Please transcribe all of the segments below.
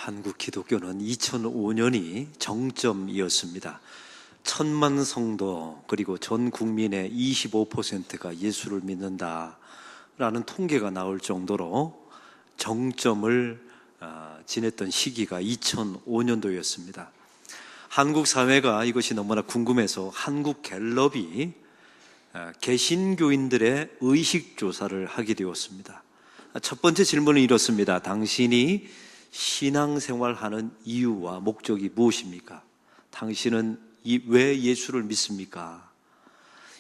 한국 기독교는 2005년이 정점이었습니다. 1000만 성도 그리고 전 국민의 25%가 예수를 믿는다라는 통계가 나올 정도로 정점을 지냈던 시기가 2005년도였습니다. 한국 사회가 이것이 너무나 궁금해서 한국 갤럽이 개신교인들의 의식조사를 하게 되었습니다. 첫 번째 질문은 이렇습니다. 당신이 신앙생활하는 이유와 목적이 무엇입니까? 당신은 왜 예수를 믿습니까?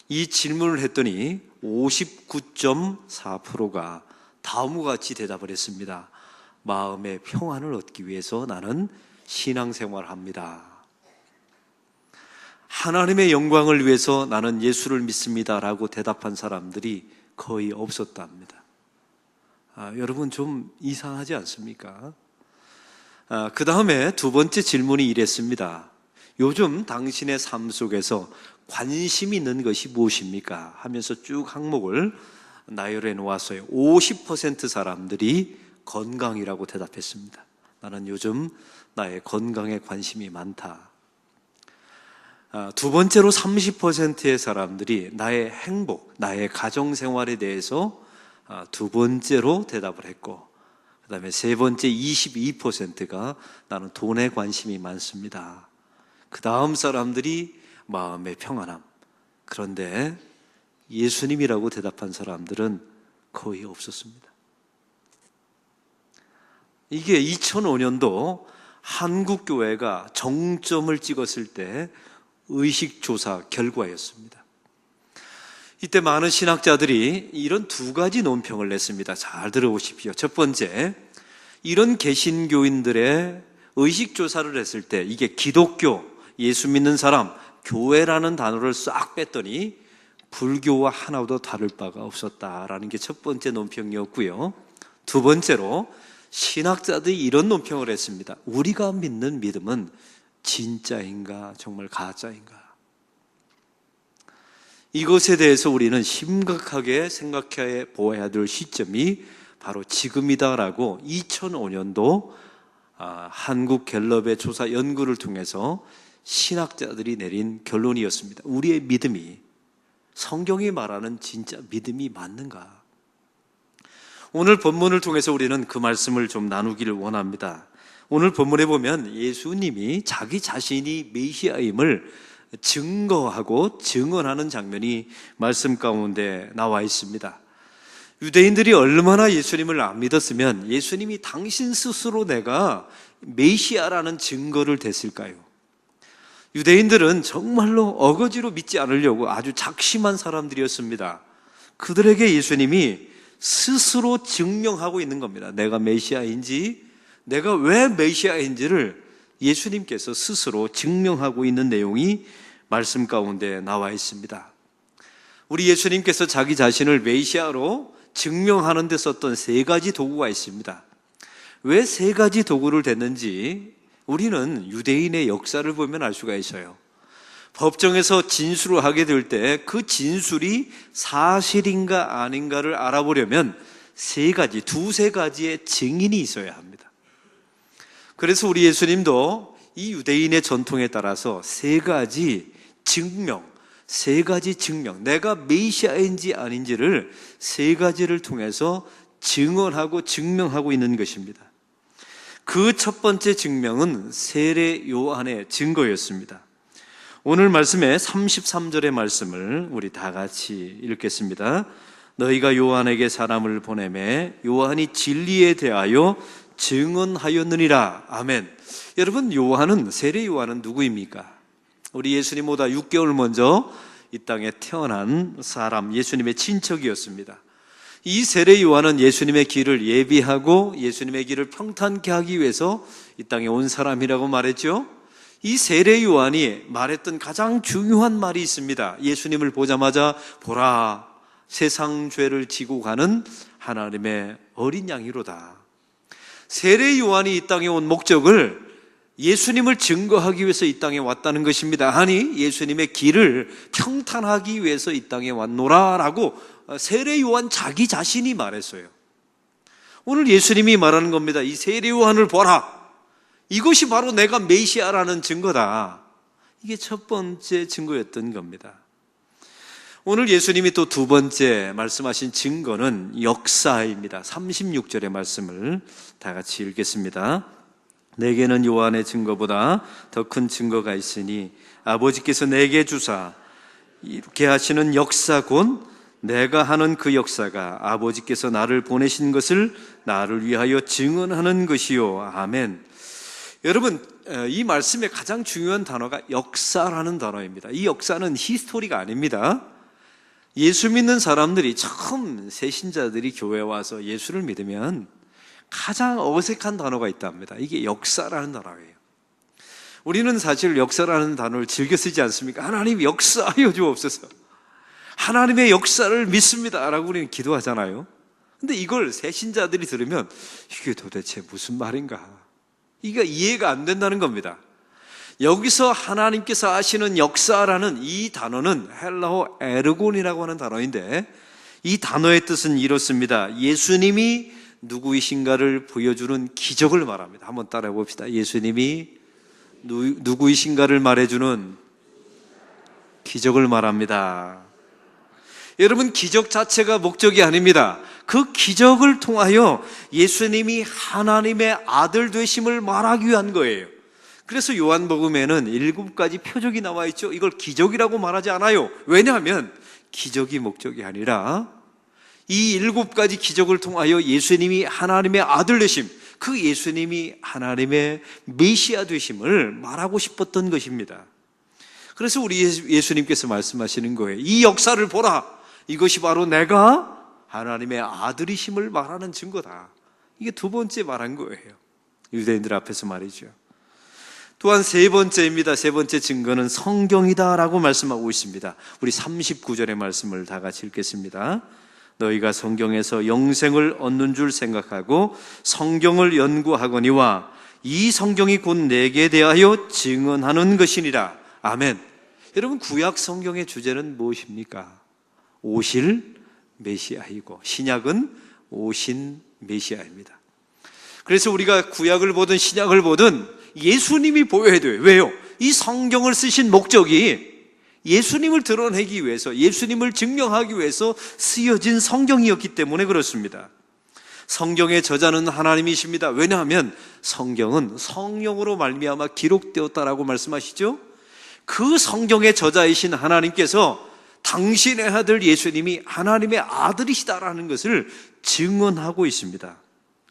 이 질문을 했더니 59.4%가 다음과 같이 대답을 했습니다. 마음의 평안을 얻기 위해서 나는 신앙생활을 합니다. 하나님의 영광을 위해서 나는 예수를 믿습니다라고 대답한 사람들이 거의 없었답니다. 여러분 좀 이상하지 않습니까? 그 다음에 두 번째 질문이 이랬습니다. 요즘 당신의 삶 속에서 관심 있는 것이 무엇입니까? 하면서 쭉 항목을 나열해 놓았어요. 50% 사람들이 건강이라고 대답했습니다. 나는 요즘 나의 건강에 관심이 많다. 두 번째로 30%의 사람들이 나의 행복, 나의 가정생활에 대해서 두 번째로 대답을 했고, 그 다음에 세 번째 22%가 나는 돈에 관심이 많습니다. 그 다음 사람들이 마음의 평안함. 그런데 예수님이라고 대답한 사람들은 거의 없었습니다. 이게 2005년도 한국교회가 정점을 찍었을 때 의식조사 결과였습니다. 이때 많은 신학자들이 이런 두 가지 논평을 냈습니다. 잘 들어보십시오. 첫 번째, 이런 개신교인들의 의식조사를 했을 때 이게 기독교, 예수 믿는 사람, 교회라는 단어를 싹 뺐더니 불교와 하나도 다를 바가 없었다라는 게 첫 번째 논평이었고요. 두 번째로 신학자들이 이런 논평을 했습니다. 우리가 믿는 믿음은 진짜인가 정말 가짜인가? 이것에 대해서 우리는 심각하게 생각해 보아야 될 시점이 바로 지금이다라고 2005년도 한국 갤럽의 조사 연구를 통해서 신학자들이 내린 결론이었습니다. 우리의 믿음이 성경이 말하는 진짜 믿음이 맞는가? 오늘 본문을 통해서 우리는 그 말씀을 좀 나누기를 원합니다. 오늘 본문에 보면 예수님이 자기 자신이 메시아임을 증거하고 증언하는 장면이 말씀 가운데 나와 있습니다. 유대인들이 얼마나 예수님을 안 믿었으면 예수님이 당신 스스로 내가 메시아라는 증거를 댔을까요? 유대인들은 정말로 어거지로 믿지 않으려고 아주 작심한 사람들이었습니다. 그들에게 예수님이 스스로 증명하고 있는 겁니다. 내가 메시아인지, 내가 왜 메시아인지를 예수님께서 스스로 증명하고 있는 내용이 말씀 가운데 나와 있습니다. 우리 예수님께서 자기 자신을 메시아로 증명하는 데 썼던 세 가지 도구가 있습니다. 왜 세 가지 도구를 댔는지 우리는 유대인의 역사를 보면 알 수가 있어요. 법정에서 진술을 하게 될 때 그 진술이 사실인가 아닌가를 알아보려면 두세 가지의 증인이 있어야 합니다. 그래서 우리 예수님도 이 유대인의 전통에 따라서 세 가지 증명, 내가 메시아인지 아닌지를 세 가지를 통해서 증언하고 증명하고 있는 것입니다. 그 첫 번째 증명은 세례 요한의 증거였습니다. 오늘 말씀의 33절의 말씀을 우리 다 같이 읽겠습니다. 너희가 요한에게 사람을 보내매 요한이 진리에 대하여 증언하였느니라. 아멘. 여러분, 세례 요한은 누구입니까? 우리 예수님보다 6개월 먼저 이 땅에 태어난 사람, 예수님의 친척이었습니다. 이 세례 요한은 예수님의 길을 예비하고 예수님의 길을 평탄케 하기 위해서 이 땅에 온 사람이라고 말했죠. 이 세례 요한이 말했던 가장 중요한 말이 있습니다. 예수님을 보자마자 보라, 세상 죄를 지고 가는 하나님의 어린 양이로다. 세례 요한이 이 땅에 온 목적을 예수님을 증거하기 위해서 이 땅에 왔다는 것입니다. 아니, 예수님의 길을 평탄하기 위해서 이 땅에 왔노라라고 세례 요한 자기 자신이 말했어요. 오늘 예수님이 말하는 겁니다. 이 세례 요한을 보라. 이것이 바로 내가 메시아라는 증거다. 이게 첫 번째 증거였던 겁니다. 오늘 예수님이 또 두 번째 말씀하신 증거는 역사입니다. 36절의 말씀을 다 같이 읽겠습니다. 내게는 요한의 증거보다 더 큰 증거가 있으니 아버지께서 내게 주사 이렇게 하시는 역사 곧 내가 하는 그 역사가 아버지께서 나를 보내신 것을 나를 위하여 증언하는 것이요. 아멘. 여러분, 이 말씀의 가장 중요한 단어가 역사라는 단어입니다. 이 역사는 히스토리가 아닙니다. 예수 믿는 사람들이 처음 새신자들이 교회에 와서 예수를 믿으면 가장 어색한 단어가 있답니다. 이게 역사라는 단어예요. 우리는 사실 역사라는 단어를 즐겨 쓰지 않습니까? 하나님 역사하여 주옵소서. 하나님의 역사를 믿습니다 라고 우리는 기도하잖아요. 근데 이걸 새신자들이 들으면 이게 도대체 무슨 말인가? 이게 이해가 안 된다는 겁니다. 여기서 하나님께서 하시는 역사라는 이 단어는 헬라어 에르곤이라고 하는 단어인데, 이 단어의 뜻은 이렇습니다. 예수님이 누구이신가를 보여주는 기적을 말합니다. 한번 따라해 봅시다. 예수님이 누구이신가를 말해주는 기적을 말합니다. 여러분, 기적 자체가 목적이 아닙니다. 그 기적을 통하여 예수님이 하나님의 아들 되심을 말하기 위한 거예요. 그래서 요한복음에는 7가지 표적이 나와 있죠. 이걸 기적이라고 말하지 않아요. 왜냐하면 기적이 목적이 아니라 이 7가지 기적을 통하여 예수님이 하나님의 아들 되심, 그 예수님이 하나님의 메시아 되심을 말하고 싶었던 것입니다. 그래서 우리 예수님께서 말씀하시는 거예요. 이 역사를 보라. 이것이 바로 내가 하나님의 아들이심을 말하는 증거다. 이게 두 번째 말한 거예요. 유대인들 앞에서 말이죠. 또한 세 번째입니다. 세 번째 증거는 성경이다라고 말씀하고 있습니다. 우리 39절의 말씀을 다 같이 읽겠습니다. 너희가 성경에서 영생을 얻는 줄 생각하고 성경을 연구하거니와 이 성경이 곧 내게 대하여 증언하는 것이니라. 아멘. 여러분, 구약 성경의 주제는 무엇입니까? 오실 메시아이고 신약은 오신 메시아입니다. 그래서 우리가 구약을 보든 신약을 보든 예수님이 보여야 돼요. 왜요? 이 성경을 쓰신 목적이 예수님을 드러내기 위해서, 예수님을 증명하기 위해서 쓰여진 성경이었기 때문에 그렇습니다. 성경의 저자는 하나님이십니다. 왜냐하면 성경은 성령으로 말미암아 기록되었다라고 말씀하시죠. 그 성경의 저자이신 하나님께서 당신의 아들 예수님이 하나님의 아들이시다라는 것을 증언하고 있습니다.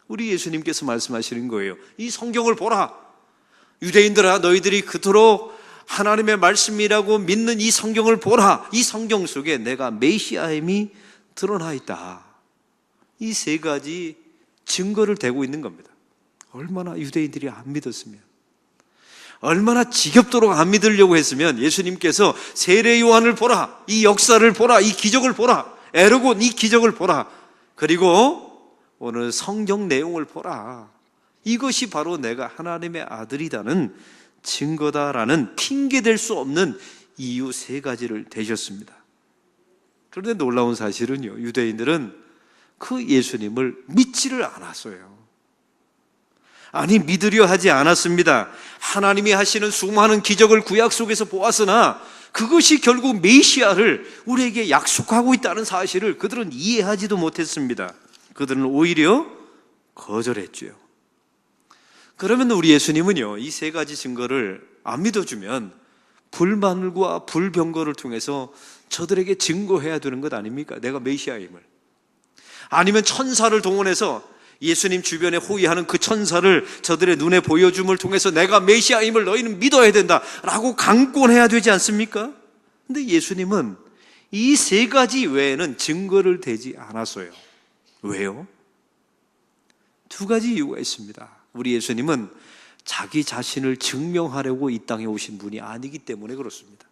우리 예수님께서 말씀하시는 거예요. 이 성경을 보라. 유대인들아, 너희들이 그토록 하나님의 말씀이라고 믿는 이 성경을 보라. 이 성경 속에 내가 메시아임이 드러나 있다. 이 세 가지 증거를 대고 있는 겁니다. 얼마나 유대인들이 안 믿었으면, 얼마나 지겹도록 안 믿으려고 했으면 예수님께서 세례 요한을 보라, 이 역사를 보라, 이 기적을 보라, 에르곤 이 기적을 보라, 그리고 오늘 성경 내용을 보라. 이것이 바로 내가 하나님의 아들이라는 증거다라는 핑계댈 수 없는 이유 세 가지를 대셨습니다. 그런데 놀라운 사실은요, 유대인들은 그 예수님을 믿지를 않았어요. 아니, 믿으려 하지 않았습니다. 하나님이 하시는 수많은 기적을 구약 속에서 보았으나 그것이 결국 메시아를 우리에게 약속하고 있다는 사실을 그들은 이해하지도 못했습니다. 그들은 오히려 거절했죠. 그러면 우리 예수님은요, 이 세 가지 증거를 안 믿어주면 불만과 불병거를 통해서 저들에게 증거해야 되는 것 아닙니까? 내가 메시아임을. 아니면 천사를 동원해서 예수님 주변에 호위하는 그 천사를 저들의 눈에 보여줌을 통해서 내가 메시아임을 너희는 믿어야 된다라고 강권해야 되지 않습니까? 근데 예수님은 이 세 가지 외에는 증거를 대지 않았어요. 왜요? 두 가지 이유가 있습니다. 우리 예수님은 자기 자신을 증명하려고 이 땅에 오신 분이 아니기 때문에 그렇습니다.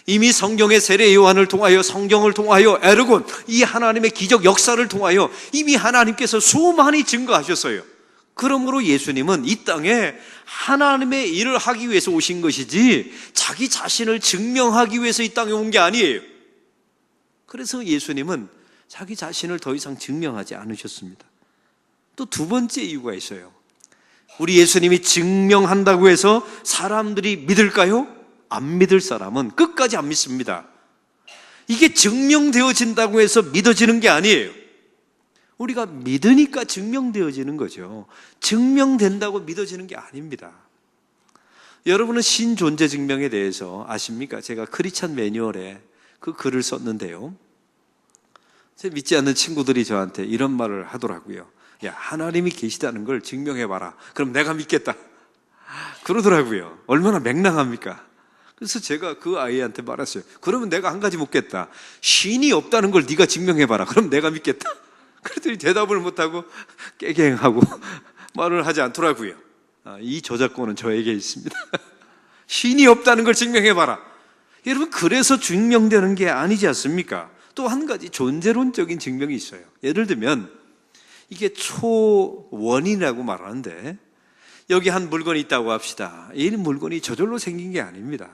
이미 성경의 세례 요한을 통하여, 성경을 통하여, 에르곤 이 하나님의 기적 역사를 통하여 이미 하나님께서 수많이 증거하셨어요. 그러므로 예수님은 이 땅에 하나님의 일을 하기 위해서 오신 것이지 자기 자신을 증명하기 위해서 이 땅에 온 게 아니에요. 그래서 예수님은 자기 자신을 더 이상 증명하지 않으셨습니다. 또 두 번째 이유가 있어요. 우리 예수님이 증명한다고 해서 사람들이 믿을까요? 안 믿을 사람은 끝까지 안 믿습니다. 이게 증명되어진다고 해서 믿어지는 게 아니에요. 우리가 믿으니까 증명되어지는 거죠. 증명된다고 믿어지는 게 아닙니다. 여러분은 신존재 증명에 대해서 아십니까? 제가 크리스찬 매뉴얼에 그 글을 썼는데요, 제 믿지 않는 친구들이 저한테 이런 말을 하더라고요. 야, 하나님이 계시다는 걸 증명해봐라. 그럼 내가 믿겠다. 그러더라고요. 얼마나 맹랑합니까? 그래서 제가 그 아이한테 말했어요. 그러면 내가 한 가지 묻겠다. 신이 없다는 걸 네가 증명해봐라. 그럼 내가 믿겠다. 그랬더니 대답을 못하고 깨갱하고 말을 하지 않더라고요. 이 저작권은 저에게 있습니다. 신이 없다는 걸 증명해봐라. 여러분, 그래서 증명되는 게 아니지 않습니까? 또 한 가지 존재론적인 증명이 있어요. 예를 들면 이게 초원이라고 말하는데, 여기 한 물건이 있다고 합시다. 이 물건이 저절로 생긴 게 아닙니다.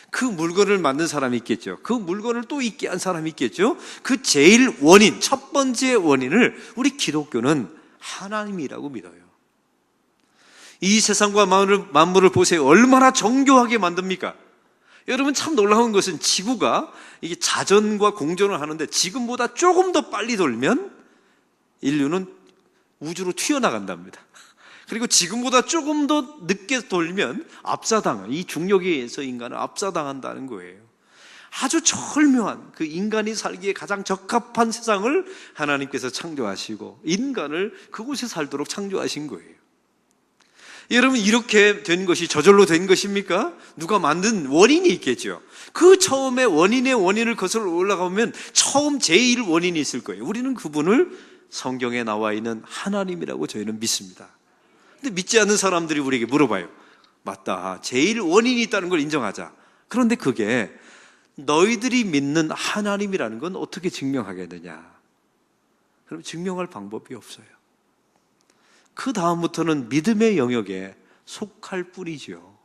그 물건을 만든 사람이 있겠죠. 그 물건을 또 있게 한 사람이 있겠죠. 그 제일 원인, 첫 번째 원인을 우리 기독교는 하나님이라고 믿어요. 이 세상과 만물을 보세요. 얼마나 정교하게 만듭니까? 여러분, 참 놀라운 것은 지구가 이게 자전과 공전을 하는데 지금보다 조금 더 빨리 돌면 인류는 우주로 튀어나간답니다. 그리고 지금보다 조금 더 늦게 돌면 이 중력에 의해서 인간은 압사당한다는 거예요. 아주 절묘한, 그 인간이 살기에 가장 적합한 세상을 하나님께서 창조하시고 인간을 그곳에 살도록 창조하신 거예요. 여러분, 이렇게 된 것이 저절로 된 것입니까? 누가 만든 원인이 있겠죠. 그 처음에 원인의 원인을 거슬러 올라가면 처음 제일 원인이 있을 거예요. 우리는 그분을 성경에 나와 있는 하나님이라고 저희는 믿습니다. 근데 믿지 않는 사람들이 우리에게 물어봐요. 맞다, 제일 원인이 있다는 걸 인정하자. 그런데 그게 너희들이 믿는 하나님이라는 건 어떻게 증명하겠느냐? 그럼 증명할 방법이 없어요. 그 다음부터는 믿음의 영역에 속할 뿐이죠.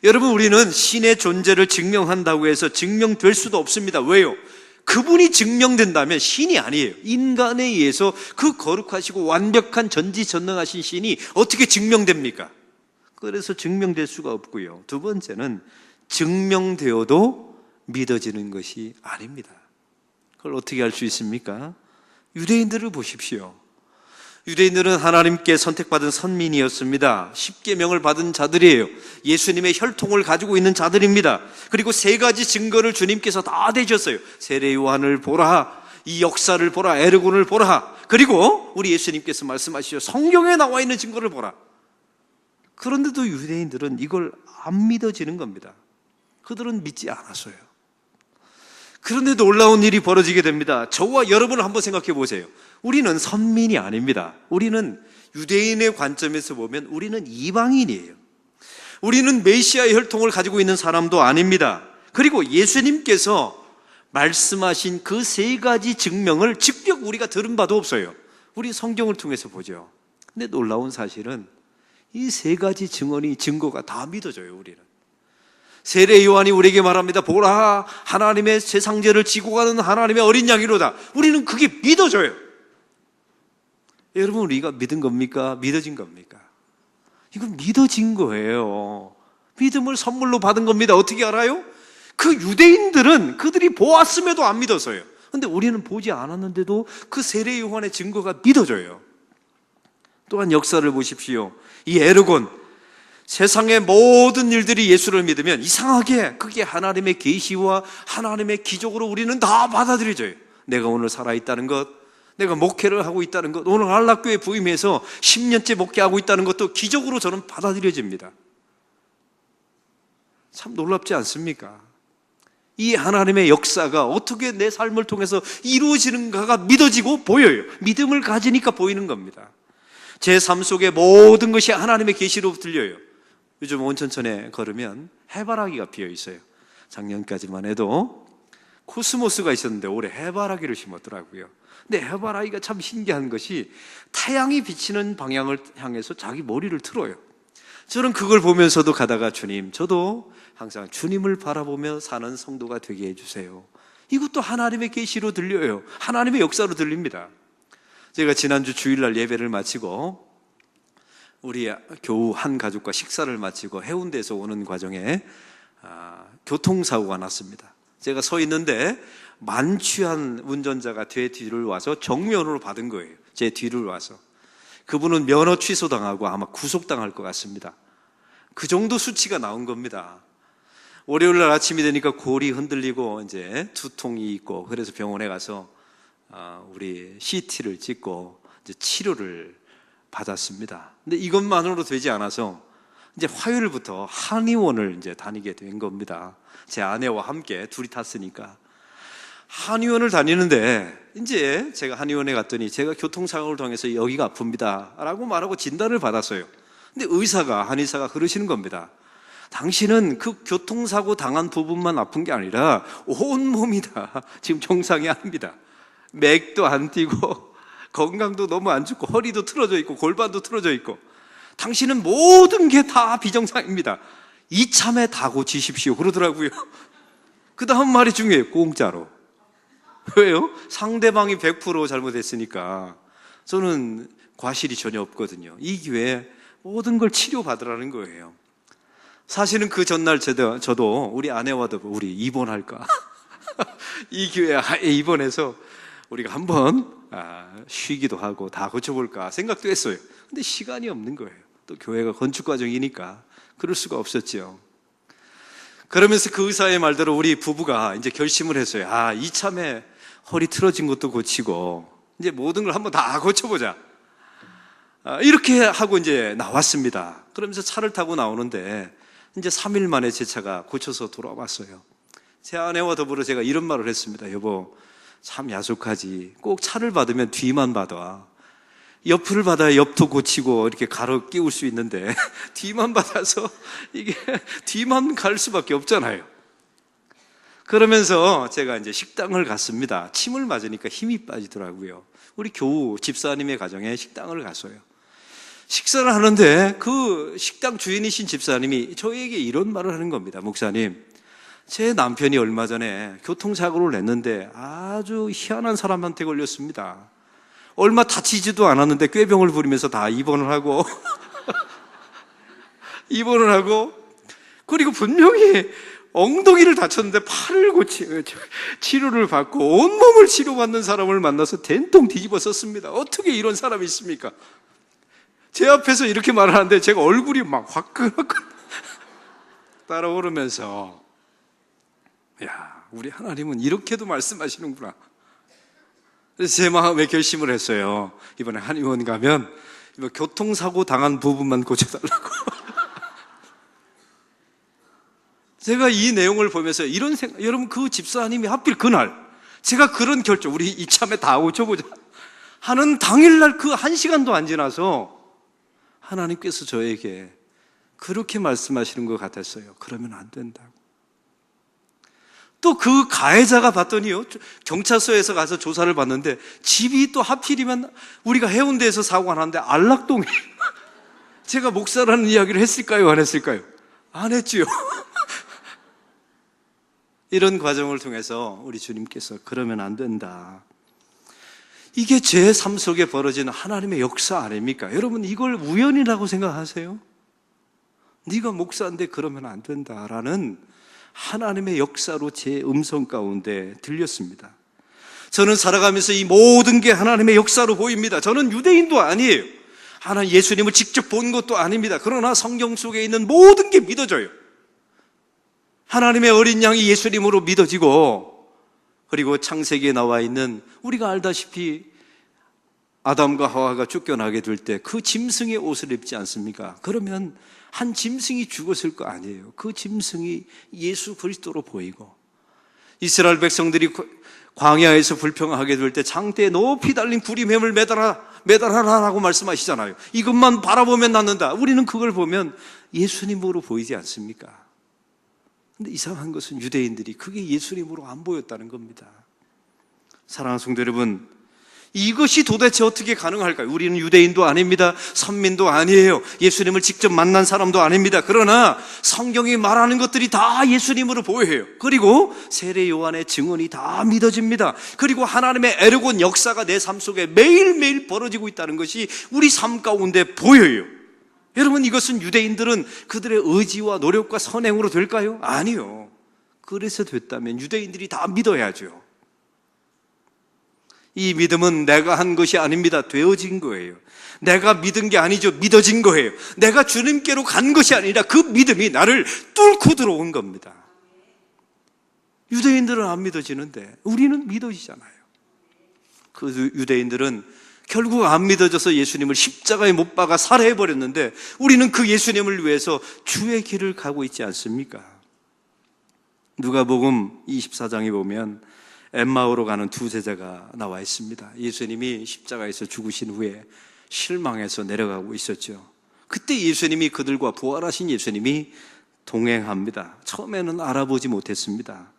여러분, 우리는 신의 존재를 증명한다고 해서 증명될 수도 없습니다. 왜요? 그분이 증명된다면 신이 아니에요. 인간에 의해서 그 거룩하시고 완벽한 전지전능하신 신이 어떻게 증명됩니까? 그래서 증명될 수가 없고요. 두 번째는 증명되어도 믿어지는 것이 아닙니다. 그걸 어떻게 알 수 있습니까? 유대인들을 보십시오. 유대인들은 하나님께 선택받은 선민이었습니다. 십계명을 받은 자들이에요. 예수님의 혈통을 가지고 있는 자들입니다. 그리고 세 가지 증거를 주님께서 다 대셨어요. 세례 요한을 보라, 이 역사를 보라, 에르곤을 보라. 그리고 우리 예수님께서 말씀하시죠. 성경에 나와 있는 증거를 보라. 그런데도 유대인들은 이걸 안 믿어지는 겁니다. 그들은 믿지 않았어요. 그런데 놀라운 일이 벌어지게 됩니다. 저와 여러분을 한번 생각해 보세요. 우리는 선민이 아닙니다. 우리는 유대인의 관점에서 보면 우리는 이방인이에요. 우리는 메시아의 혈통을 가지고 있는 사람도 아닙니다. 그리고 예수님께서 말씀하신 그 세 가지 증명을 직접 우리가 들은 바도 없어요. 우리 성경을 통해서 보죠. 근데 놀라운 사실은 이 세 가지 증거가 다 믿어져요. 우리는. 세례 요한이 우리에게 말합니다. 보라, 하나님의 세상 죄를 지고 가는 하나님의 어린 양이로다. 우리는 그게 믿어져요. 여러분, 우리가 믿은 겁니까? 믿어진 겁니까? 이건 믿어진 거예요. 믿음을 선물로 받은 겁니다. 어떻게 알아요? 그 유대인들은 그들이 보았음에도 안 믿었어요. 그런데 우리는 보지 않았는데도 그 세례 요한의 증거가 믿어져요. 또한 역사를 보십시오. 이 에르곤, 세상의 모든 일들이 예수를 믿으면 이상하게 그게 하나님의 계시와 하나님의 기적으로 우리는 다 받아들여져요. 내가 오늘 살아있다는 것, 내가 목회를 하고 있다는 것, 오늘 안락교회 부임해서 10년째 목회하고 있다는 것도 기적으로 저는 받아들여집니다. 참 놀랍지 않습니까? 이 하나님의 역사가 어떻게 내 삶을 통해서 이루어지는가가 믿어지고 보여요. 믿음을 가지니까 보이는 겁니다. 제 삶 속에 모든 것이 하나님의 계시로 들려요. 요즘 온천천에 걸으면 해바라기가 피어 있어요. 작년까지만 해도 코스모스가 있었는데 올해 해바라기를 심었더라고요. 근데 해바라기가 참 신기한 것이 태양이 비치는 방향을 향해서 자기 머리를 틀어요. 저는 그걸 보면서도 가다가 주님, 저도 항상 주님을 바라보며 사는 성도가 되게 해주세요. 이것도 하나님의 계시로 들려요. 하나님의 역사로 들립니다. 제가 지난주 주일날 예배를 마치고 우리 교우 한 가족과 식사를 마치고 해운대에서 오는 과정에 교통사고가 났습니다. 제가 서 있는데 만취한 운전자가 제 뒤를 와서 정면으로 받은 거예요. 제 뒤를 와서. 그분은 면허 취소당하고 아마 구속당할 것 같습니다. 그 정도 수치가 나온 겁니다. 월요일 날 아침이 되니까 골이 흔들리고 이제 두통이 있고, 그래서 병원에 가서 우리 CT를 찍고 이제 치료를 받았습니다. 근데 이것만으로 되지 않아서 이제 화요일부터 한의원을 이제 다니게 된 겁니다. 제 아내와 함께 둘이 탔으니까. 한의원을 다니는데 이제 제가 한의원에 갔더니 제가 교통사고를 통해서 여기가 아픕니다 라고 말하고 진단을 받았어요. 근데 한의사가 그러시는 겁니다. 당신은 그 교통사고 당한 부분만 아픈 게 아니라 온몸이 다 지금 정상이 아닙니다. 맥도 안 뛰고 건강도 너무 안 좋고 허리도 틀어져 있고 골반도 틀어져 있고 당신은 모든 게 다 비정상입니다. 이참에 다 고치십시오 그러더라고요. 그 다음 말이 중요해요. 공짜로. 왜요? 상대방이 100% 잘못했으니까. 저는 과실이 전혀 없거든요. 이 기회에 모든 걸 치료받으라는 거예요. 사실은 그 전날 저도 우리 아내와도 우리 입원할까 이 기회에 입원해서 우리가 한번 쉬기도 하고 다 고쳐볼까 생각도 했어요. 근데 시간이 없는 거예요. 또 교회가 건축 과정이니까 그럴 수가 없었죠. 그러면서 그 의사의 말대로 우리 부부가 이제 결심을 했어요. 이참에 허리 틀어진 것도 고치고 이제 모든 걸 한번 다 고쳐보자. 이렇게 하고 이제 나왔습니다. 그러면서 차를 타고 나오는데 이제 3일 만에 제 차가 고쳐서 돌아왔어요. 제 아내와 더불어 제가 이런 말을 했습니다. 여보, 참 야속하지. 꼭 차를 받으면 뒤만 받아. 옆을 받아야 옆도 고치고 이렇게 가로 끼울 수 있는데 뒤만 받아서 이게 뒤만 갈 수밖에 없잖아요. 그러면서 제가 이제 식당을 갔습니다. 침을 맞으니까 힘이 빠지더라고요. 우리 교우 집사님의 가정에 식당을 갔어요. 식사를 하는데 그 식당 주인이신 집사님이 저에게 이런 말을 하는 겁니다. 목사님, 제 남편이 얼마 전에 교통사고를 냈는데 아주 희한한 사람한테 걸렸습니다. 얼마 다치지도 않았는데 꾀병을 부리면서 다 입원을 하고 그리고 분명히 엉덩이를 다쳤는데 팔을 치료를 받고 온몸을 치료받는 사람을 만나서 된통 뒤집어 썼습니다. 어떻게 이런 사람이 있습니까? 제 앞에서 이렇게 말을 하는데 제가 얼굴이 막 화끈화끈 따라오르면서 야, 우리 하나님은 이렇게도 말씀하시는구나. 그래서 제 마음에 결심을 했어요. 이번에 한의원 가면 교통사고 당한 부분만 고쳐달라고. 제가 이 내용을 보면서 이런 생각, 여러분 그 집사님이 하필 그날 제가 그런 결정, 우리 이참에 다 고쳐보자 하는 당일날 그 1시간도 안 지나서 하나님께서 저에게 그렇게 말씀하시는 것 같았어요. 그러면 안 된다고. 또 그 가해자가 봤더니요, 경찰서에서 가서 조사를 받는데 집이 또 하필이면 우리가 해운대에서 사고가 났는데 안락동에 제가 목사라는 이야기를 했을까요? 안 했을까요? 안 했지요. 이런 과정을 통해서 우리 주님께서 그러면 안 된다. 이게 제 삶 속에 벌어지는 하나님의 역사 아닙니까? 여러분 이걸 우연이라고 생각하세요? 네가 목사인데 그러면 안 된다라는 하나님의 역사로 제 음성 가운데 들렸습니다. 저는 살아가면서 이 모든 게 하나님의 역사로 보입니다. 저는 유대인도 아니에요. 하나님 예수님을 직접 본 것도 아닙니다. 그러나 성경 속에 있는 모든 게 믿어져요. 하나님의 어린 양이 예수님으로 믿어지고, 그리고 창세기에 나와 있는 우리가 알다시피 아담과 하와가 쫓겨나게 될 때 그 짐승의 옷을 입지 않습니까? 그러면 한 짐승이 죽었을 거 아니에요. 그 짐승이 예수 그리스도로 보이고, 이스라엘 백성들이 광야에서 불평하게 될 때 장대에 높이 달린 구리뱀을 매달아라라고 말씀하시잖아요. 이것만 바라보면 낫는다. 우리는 그걸 보면 예수님으로 보이지 않습니까? 근데 이상한 것은 유대인들이 그게 예수님으로 안 보였다는 겁니다. 사랑하는 성도 여러분, 이것이 도대체 어떻게 가능할까요? 우리는 유대인도 아닙니다. 선민도 아니에요. 예수님을 직접 만난 사람도 아닙니다. 그러나 성경이 말하는 것들이 다 예수님으로 보여요. 그리고 세례 요한의 증언이 다 믿어집니다. 그리고 하나님의 애르곤 역사가 내 삶 속에 매일매일 벌어지고 있다는 것이 우리 삶 가운데 보여요. 여러분, 이것은 유대인들은 그들의 의지와 노력과 선행으로 될까요? 아니요. 그래서 됐다면 유대인들이 다 믿어야죠. 이 믿음은 내가 한 것이 아닙니다. 되어진 거예요. 내가 믿은 게 아니죠. 믿어진 거예요. 내가 주님께로 간 것이 아니라 그 믿음이 나를 뚫고 들어온 겁니다. 유대인들은 안 믿어지는데 우리는 믿어지잖아요. 그 유대인들은 결국 안 믿어져서 예수님을 십자가에 못 박아 살해해버렸는데 우리는 그 예수님을 위해서 주의 길을 가고 있지 않습니까? 누가복음 24장에 보면 엠마오로 가는 두 제자가 나와 있습니다. 예수님이 십자가에서 죽으신 후에 실망해서 내려가고 있었죠. 그때 예수님이 그들과 부활하신 예수님이 동행합니다. 처음에는 알아보지 못했습니다.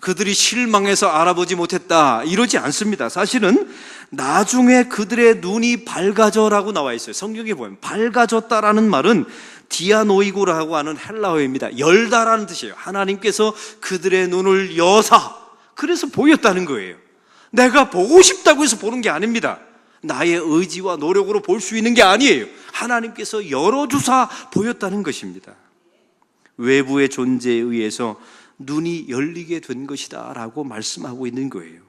그들이 실망해서 알아보지 못했다 이러지 않습니다. 사실은 나중에 그들의 눈이 밝아져라고 나와 있어요. 성경에 보면 밝아졌다라는 말은 디아노이고라고 하는 헬라어입니다. 열다라는 뜻이에요. 하나님께서 그들의 눈을 여사, 그래서 보였다는 거예요. 내가 보고 싶다고 해서 보는 게 아닙니다. 나의 의지와 노력으로 볼 수 있는 게 아니에요. 하나님께서 열어주사 보였다는 것입니다. 외부의 존재에 의해서 눈이 열리게 된 것이다 라고 말씀하고 있는 거예요.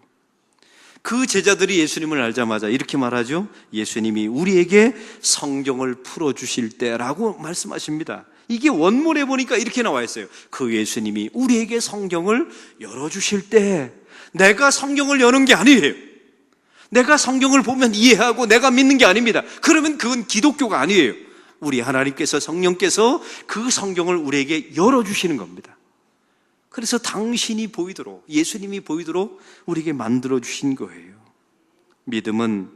그 제자들이 예수님을 알자마자 이렇게 말하죠. 예수님이 우리에게 성경을 풀어주실 때라고 말씀하십니다. 이게 원문에 보니까 이렇게 나와 있어요. 그 예수님이 우리에게 성경을 열어주실 때, 내가 성경을 여는 게 아니에요. 내가 성경을 보면 이해하고 내가 믿는 게 아닙니다. 그러면 그건 기독교가 아니에요. 우리 하나님께서, 성령께서 그 성경을 우리에게 열어주시는 겁니다. 그래서 당신이 보이도록, 예수님이 보이도록 우리에게 만들어주신 거예요. 믿음은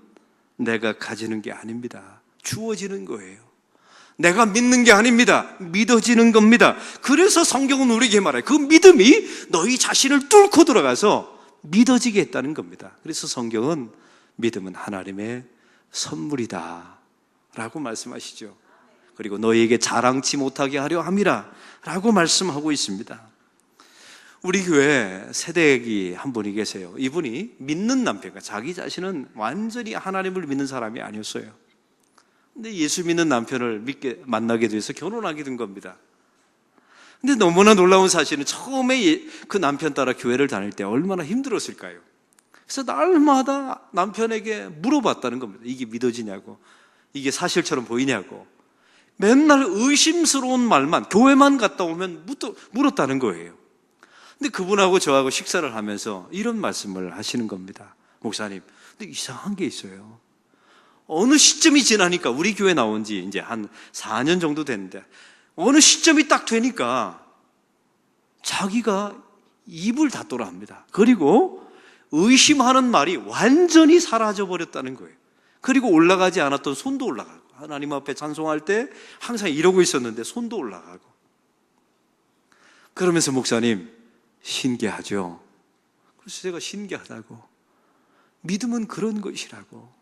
내가 가지는 게 아닙니다. 주어지는 거예요. 내가 믿는 게 아닙니다. 믿어지는 겁니다. 그래서 성경은 우리에게 말해요. 그 믿음이 너희 자신을 뚫고 들어가서 믿어지게 했다는 겁니다. 그래서 성경은 믿음은 하나님의 선물이다 라고 말씀하시죠. 그리고 너희에게 자랑치 못하게 하려 함이라 라고 말씀하고 있습니다. 우리 교회 세대기 한 분이 계세요. 이분이 믿는 남편과 자기 자신은 완전히 하나님을 믿는 사람이 아니었어요. 근데 예수 믿는 남편을 만나게 돼서 결혼하게 된 겁니다. 근데 너무나 놀라운 사실은 처음에 그 남편 따라 교회를 다닐 때 얼마나 힘들었을까요? 그래서 날마다 남편에게 물어봤다는 겁니다. 이게 믿어지냐고, 이게 사실처럼 보이냐고. 맨날 의심스러운 말만, 교회만 갔다 오면 물었다는 거예요. 근데 그분하고 저하고 식사를 하면서 이런 말씀을 하시는 겁니다. 목사님, 근데 이상한 게 있어요. 어느 시점이 지나니까, 우리 교회 나온 지 이제 한 4년 정도 됐는데 어느 시점이 딱 되니까 자기가 입을 닫더라 합니다. 그리고 의심하는 말이 완전히 사라져 버렸다는 거예요. 그리고 올라가지 않았던 손도 올라가고, 하나님 앞에 찬송할 때 항상 이러고 있었는데 손도 올라가고. 그러면서 목사님, 신기하죠? 그래서 제가 신기하다고, 믿음은 그런 것이라고.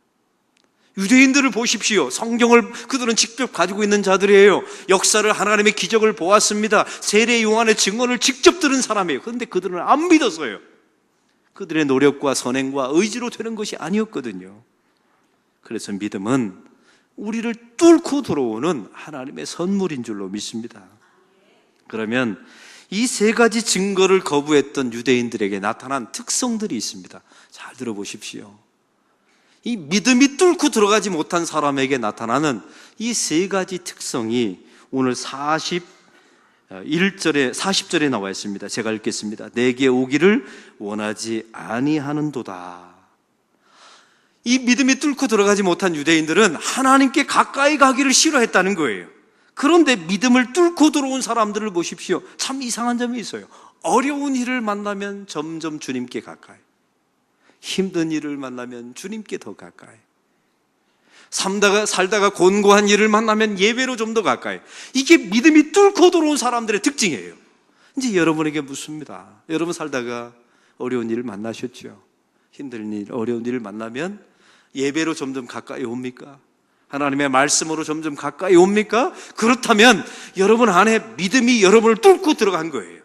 유대인들을 보십시오. 성경을 그들은 직접 가지고 있는 자들이에요. 역사를, 하나님의 기적을 보았습니다. 세례 요한의 증언을 직접 들은 사람이에요. 그런데 그들은 안 믿었어요. 그들의 노력과 선행과 의지로 되는 것이 아니었거든요. 그래서 믿음은 우리를 뚫고 들어오는 하나님의 선물인 줄로 믿습니다. 그러면 이 세 가지 증거를 거부했던 유대인들에게 나타난 특성들이 있습니다. 잘 들어보십시오. 이 믿음이 뚫고 들어가지 못한 사람에게 나타나는 이 세 가지 특성이 오늘 40절에 나와 있습니다. 제가 읽겠습니다. 내게 오기를 원하지 아니하는도다. 이 믿음이 뚫고 들어가지 못한 유대인들은 하나님께 가까이 가기를 싫어했다는 거예요. 그런데 믿음을 뚫고 들어온 사람들을 보십시오. 참 이상한 점이 있어요. 어려운 일을 만나면 점점 주님께 가까이, 힘든 일을 만나면 주님께 더 가까이, 살다가 곤고한 일을 만나면 예배로 좀 더 가까이. 이게 믿음이 뚫고 들어온 사람들의 특징이에요. 이제 여러분에게 묻습니다. 여러분 살다가 어려운 일을 만나셨죠? 힘든 일, 어려운 일을 만나면 예배로 점점 가까이 옵니까? 하나님의 말씀으로 점점 가까이 옵니까? 그렇다면 여러분 안에 믿음이 여러분을 뚫고 들어간 거예요.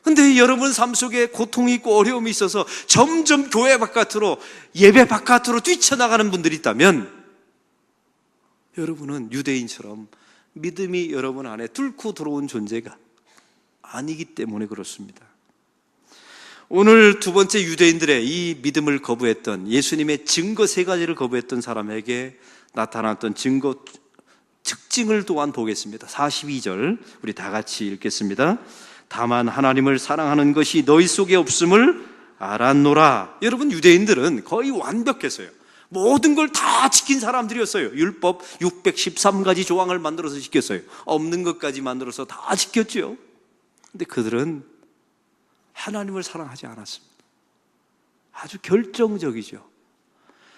근데 여러분 삶 속에 고통이 있고 어려움이 있어서 점점 교회 바깥으로, 예배 바깥으로 뛰쳐나가는 분들이 있다면 여러분은 유대인처럼 믿음이 여러분 안에 뚫고 들어온 존재가 아니기 때문에 그렇습니다. 오늘 두 번째 유대인들의 이 믿음을 거부했던, 예수님의 증거 세 가지를 거부했던 사람에게 나타났던 증거 특징을 또한 보겠습니다. 42절 우리 다 같이 읽겠습니다. 다만 하나님을 사랑하는 것이 너희 속에 없음을 알았노라. 여러분, 유대인들은 거의 완벽했어요. 모든 걸 다 지킨 사람들이었어요. 율법 613가지 조항을 만들어서 지켰어요. 없는 것까지 만들어서 다 지켰죠. 근데 그들은 하나님을 사랑하지 않았습니다. 아주 결정적이죠.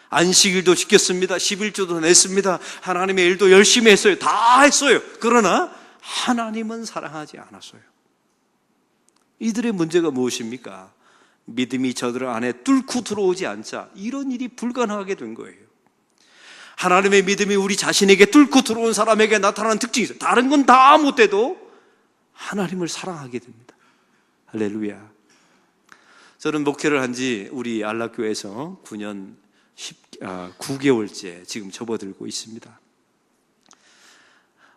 안식일도 지켰습니다. 11조도 냈습니다. 하나님의 일도 열심히 했어요. 다 했어요. 그러나 하나님은 사랑하지 않았어요. 이들의 문제가 무엇입니까? 믿음이 저들 안에 뚫고 들어오지 않자 이런 일이 불가능하게 된 거예요. 하나님의 믿음이 우리 자신에게 뚫고 들어온 사람에게 나타나는 특징이 있어요. 다른 건 다 못해도 하나님을 사랑하게 됩니다. 할렐루야. 저는 목회를 한 지 우리 안락교회에서 9개월째 지금 접어들고 있습니다.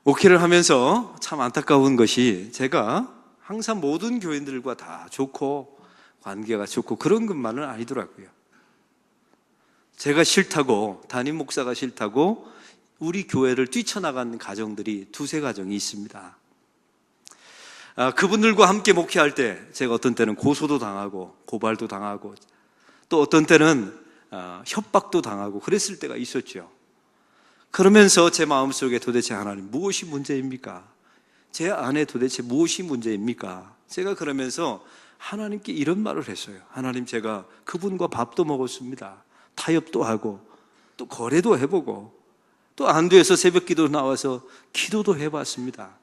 목회를 하면서 참 안타까운 것이, 제가 항상 모든 교인들과 다 좋고 관계가 좋고 그런 것만은 아니더라고요. 제가 싫다고, 담임 목사가 싫다고 우리 교회를 뛰쳐나간 가정들이 두세 가정이 있습니다. 그분들과 함께 목회할 때 제가 어떤 때는 고소도 당하고 고발도 당하고 또 어떤 때는 협박도 당하고 그랬을 때가 있었죠. 그러면서 제 마음속에 도대체 하나님 무엇이 문제입니까? 제 안에 도대체 무엇이 문제입니까? 제가 그러면서 하나님께 이런 말을 했어요. 하나님, 제가 그분과 밥도 먹었습니다. 타협도 하고 또 거래도 해보고 또 안도에서 새벽기도 나와서 기도도 해봤습니다.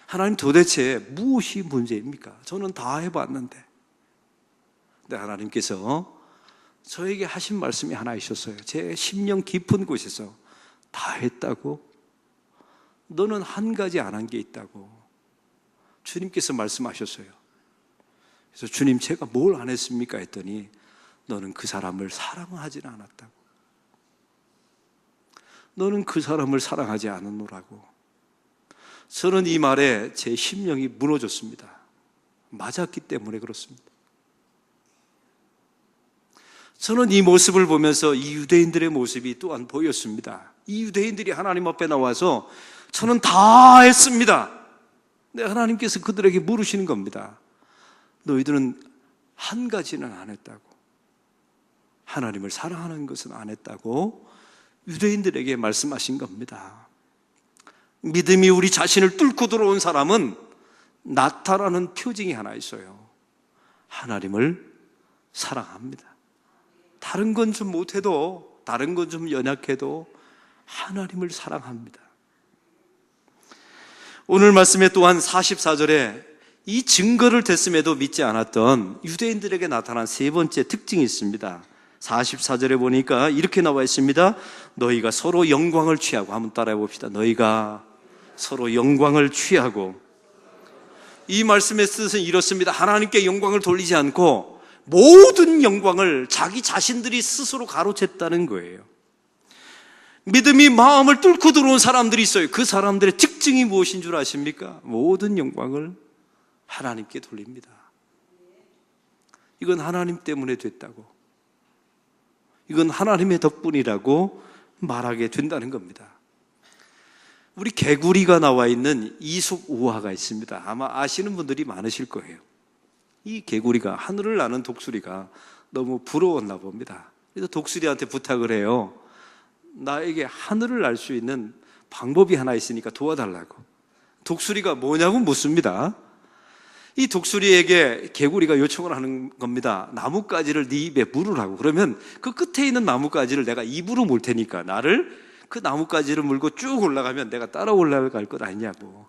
하나님, 도대체 무엇이 문제입니까? 저는 다 해봤는데. 근데 하나님께서 저에게 하신 말씀이 하나 있었어요. 제 심령 깊은 곳에서 다 했다고? 너는 한 가지 안 한 게 있다고 주님께서 말씀하셨어요. 그래서 주님, 제가 뭘 안 했습니까? 했더니 너는 그 사람을 사랑하지 않았다고. 너는 그 사람을 사랑하지 않았노라고. 저는 이 말에 제 심령이 무너졌습니다. 맞았기 때문에 그렇습니다. 저는 이 모습을 보면서 이 유대인들의 모습이 또한 보였습니다. 이 유대인들이 하나님 앞에 나와서 저는 다 했습니다. 근데 하나님께서 그들에게 물으시는 겁니다. 너희들은 한 가지는 안 했다고. 하나님을 사랑하는 것은 안 했다고 유대인들에게 말씀하신 겁니다. 믿음이 우리 자신을 뚫고 들어온 사람은 나타나는 표징이 하나 있어요. 하나님을 사랑합니다. 다른 건 좀 못해도, 다른 건 좀 연약해도 하나님을 사랑합니다. 오늘 말씀에 또한 44절에 이 증거를 됐음에도 믿지 않았던 유대인들에게 나타난 세 번째 특징이 있습니다. 44절에 보니까 이렇게 나와 있습니다. 너희가 서로 영광을 취하고, 한번 따라해 봅시다. 너희가 서로 영광을 취하고. 이 말씀의 뜻은 이렇습니다. 하나님께 영광을 돌리지 않고 모든 영광을 자기 자신들이 스스로 가로챘다는 거예요. 믿음이 마음을 뚫고 들어온 사람들이 있어요. 그 사람들의 특징이 무엇인 줄 아십니까? 모든 영광을 하나님께 돌립니다. 이건 하나님 때문에 됐다고, 이건 하나님의 덕분이라고 말하게 된다는 겁니다. 우리 개구리가 나와 있는 이솝 우화가 있습니다. 아마 아시는 분들이 많으실 거예요. 이 개구리가, 하늘을 나는 독수리가 너무 부러웠나 봅니다. 그래서 독수리한테 부탁을 해요. 나에게 하늘을 날 수 있는 방법이 하나 있으니까 도와달라고. 독수리가 뭐냐고 묻습니다. 이 독수리에게 개구리가 요청을 하는 겁니다. 나뭇가지를 네 입에 물으라고. 그러면 그 끝에 있는 나뭇가지를 내가 입으로 물 테니까 나를 그 나뭇가지를 물고 쭉 올라가면 내가 따라 올라갈 것 아니냐고.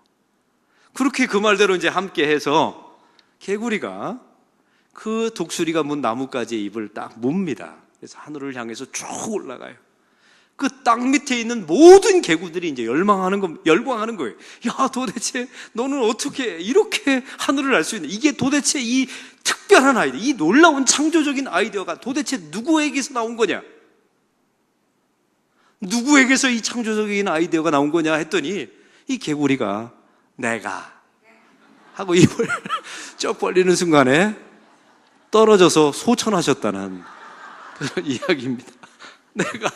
그렇게 그 말대로 이제 함께 해서 개구리가 그 독수리가 문 나뭇가지의 입을 딱 뭅니다. 그래서 하늘을 향해서 쭉 올라가요. 그 땅 밑에 있는 모든 개구들이 이제 열광하는 거예요. 야, 도대체 너는 어떻게 이렇게 하늘을 날 수 있냐? 이게 도대체 이 특별한 아이디어, 이 놀라운 창조적인 아이디어가 도대체 누구에게서 나온 거냐? 누구에게서 이 창조적인 아이디어가 나온 거냐 했더니 이 개구리가 내가 하고 입을 쩍 벌리는 순간에 떨어져서 소천하셨다는 그런 이야기입니다. 내가.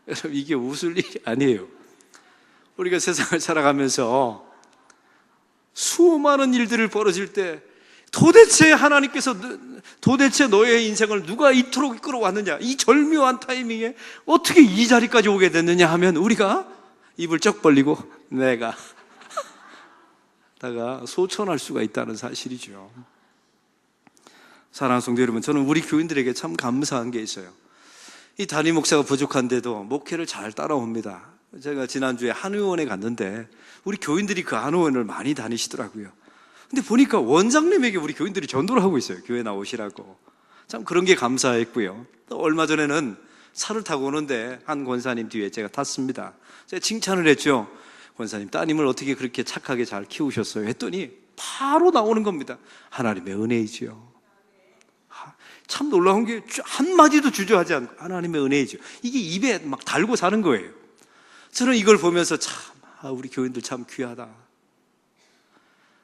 여러분, 이게 웃을 일이 아니에요. 우리가 세상을 살아가면서 수많은 일들을 벌어질 때 도대체 하나님께서 도대체 너의 인생을 누가 이토록 이끌어왔느냐, 이 절묘한 타이밍에 어떻게 이 자리까지 오게 됐느냐 하면 우리가 입을 쩍 벌리고 내가 다가 소천할 수가 있다는 사실이죠. 사랑하는 성도 여러분, 저는 우리 교인들에게 참 감사한 게 있어요. 이 담임 목사가 부족한데도 목회를 잘 따라옵니다. 제가 지난주에 한의원에 갔는데 우리 교인들이 그 한의원을 많이 다니시더라고요. 근데 보니까 원장님에게 우리 교인들이 전도를 하고 있어요. 교회 나오시라고. 참 그런 게 감사했고요. 또 얼마 전에는 차를 타고 오는데 한 권사님 뒤에 제가 탔습니다. 제가 칭찬을 했죠. 권사님, 따님을 어떻게 그렇게 착하게 잘 키우셨어요? 했더니 바로 나오는 겁니다. 하나님의 은혜이지요. 참 놀라운 게 한마디도 주저하지 않고 하나님의 은혜이죠. 이게 입에 막 달고 사는 거예요. 저는 이걸 보면서 참 우리 교인들 참 귀하다.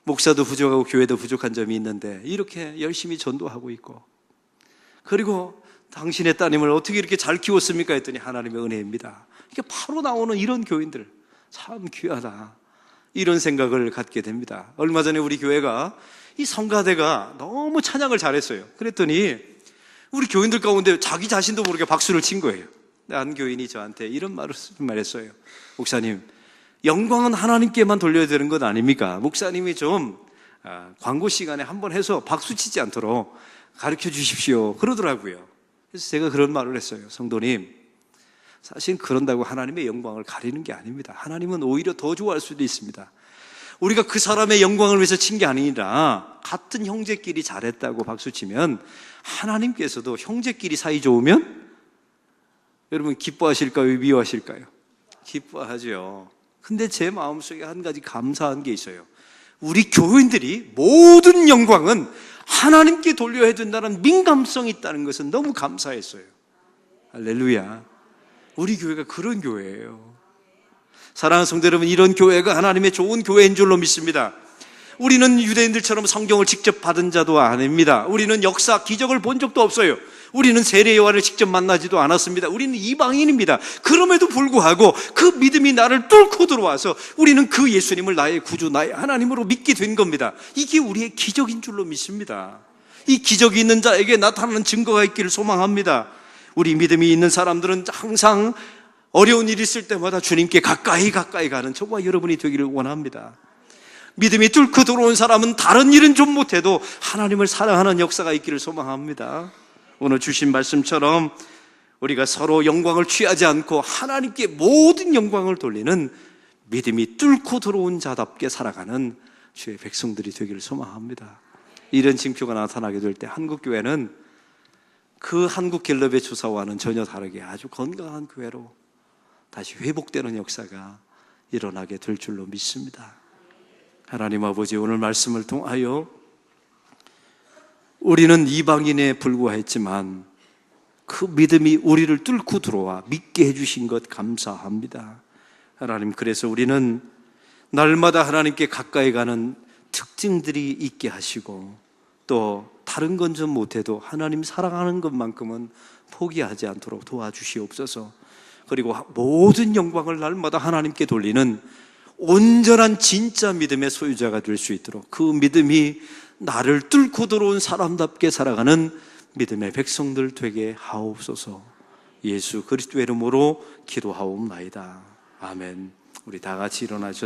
목사도 부족하고 교회도 부족한 점이 있는데 이렇게 열심히 전도하고 있고, 그리고 당신의 따님을 어떻게 이렇게 잘 키웠습니까? 했더니 하나님의 은혜입니다. 이게 바로 나오는 이런 교인들 참 귀하다, 이런 생각을 갖게 됩니다. 얼마 전에 우리 교회가 이 성가대가 너무 찬양을 잘했어요. 그랬더니 우리 교인들 가운데 자기 자신도 모르게 박수를 친 거예요. 한 교인이 저한테 이런 말을 말했어요. 목사님, 영광은 하나님께만 돌려야 되는 것 아닙니까? 목사님이 좀 광고 시간에 한번 해서 박수 치지 않도록 가르쳐 주십시오, 그러더라고요. 그래서 제가 그런 말을 했어요. 성도님, 사실 그런다고 하나님의 영광을 가리는 게 아닙니다. 하나님은 오히려 더 좋아할 수도 있습니다. 우리가 그 사람의 영광을 위해서 친 게 아니라 같은 형제끼리 잘했다고 박수치면 하나님께서도 형제끼리 사이 좋으면 여러분 기뻐하실까요? 미워하실까요? 기뻐하죠. 근데 제 마음속에 한 가지 감사한 게 있어요. 우리 교인들이 모든 영광은 하나님께 돌려야 된다는 민감성이 있다는 것은 너무 감사했어요. 할렐루야. 우리 교회가 그런 교회예요. 사랑하는 성도 여러분, 이런 교회가 하나님의 좋은 교회인 줄로 믿습니다. 우리는 유대인들처럼 성경을 직접 받은 자도 아닙니다. 우리는 역사, 기적을 본 적도 없어요. 우리는 세례 요한을 직접 만나지도 않았습니다. 우리는 이방인입니다. 그럼에도 불구하고 그 믿음이 나를 뚫고 들어와서 우리는 그 예수님을 나의 구주, 나의 하나님으로 믿게 된 겁니다. 이게 우리의 기적인 줄로 믿습니다. 이 기적이 있는 자에게 나타나는 증거가 있기를 소망합니다. 우리 믿음이 있는 사람들은 항상 어려운 일이 있을 때마다 주님께 가까이 가는 저와 여러분이 되기를 원합니다. 믿음이 뚫고 들어온 사람은 다른 일은 좀 못해도 하나님을 사랑하는 역사가 있기를 소망합니다. 오늘 주신 말씀처럼 우리가 서로 영광을 취하지 않고 하나님께 모든 영광을 돌리는 믿음이 뚫고 들어온 자답게 살아가는 주의 백성들이 되기를 소망합니다. 이런 징표가 나타나게 될 때 한국교회는 그 한국갤럽의 조사와는 전혀 다르게 아주 건강한 교회로 다시 회복되는 역사가 일어나게 될 줄로 믿습니다. 하나님 아버지, 오늘 말씀을 통하여 우리는 이방인에 불과했지만 그 믿음이 우리를 뚫고 들어와 믿게 해주신 것 감사합니다. 하나님, 그래서 우리는 날마다 하나님께 가까이 가는 특징들이 있게 하시고 또 다른 건 좀 못해도 하나님 사랑하는 것만큼은 포기하지 않도록 도와주시옵소서. 그리고 모든 영광을 날마다 하나님께 돌리는 온전한 진짜 믿음의 소유자가 될 수 있도록 그 믿음이 나를 뚫고 들어온 사람답게 살아가는 믿음의 백성들 되게 하옵소서. 예수 그리스도의 이름으로 기도하옵나이다. 아멘. 우리 다 같이 일어나셔서